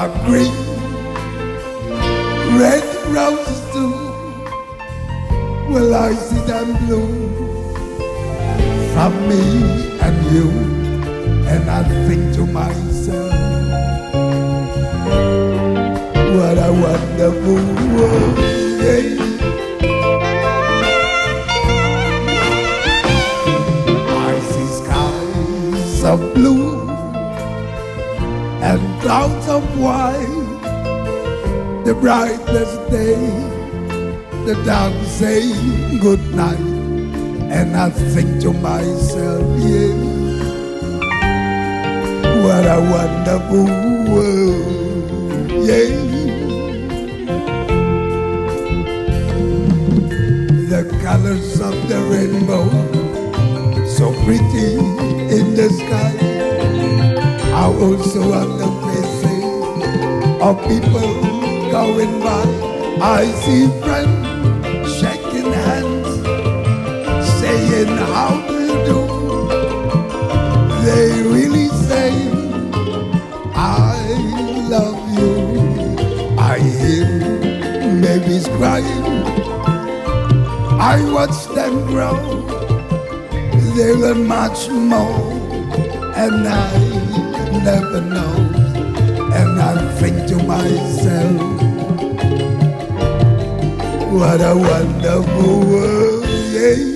are green, red roses too. Well, I see them bloom from me and you, and I think to myself, what a wonderful world, yeah. I see skies of blue and clouds of white, the brightest day, the dark say good night, and I think to myself, yeah, what a wonderful world, yeah. The colors of the rainbow, so pretty in the sky, are also on the faces of people going by. I see friends shaking hands, saying how do you do. They really say, I love you. I hear babies crying, I watch them grow. They learn much more, and I never know. And I think to myself, what a wonderful world, yeah.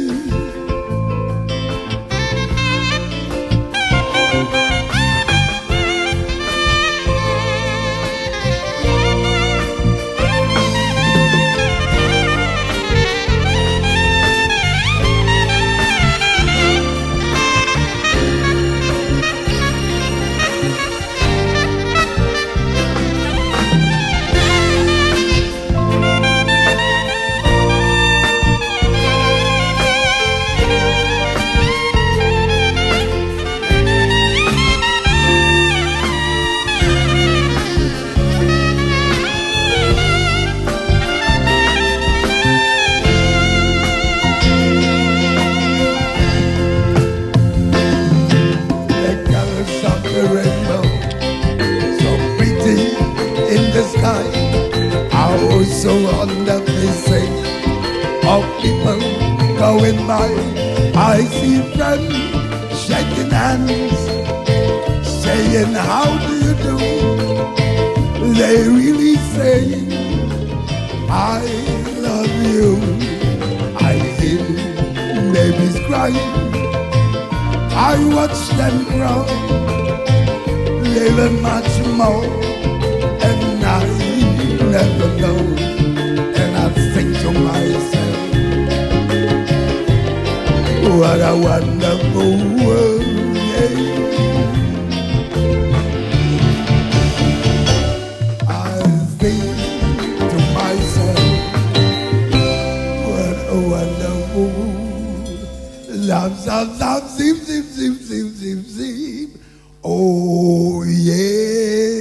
Also on the faces of people going by, I see friends shaking hands, saying how do you do. They really say, I love you. I hear babies crying, I watch them grow. They learn much more, and I never know. And I think to myself, what a wonderful world, yeah. I think to myself, what a wonderful world. Love, love, love, zip, zip, zip, zip, zip, zip. Oh yeah.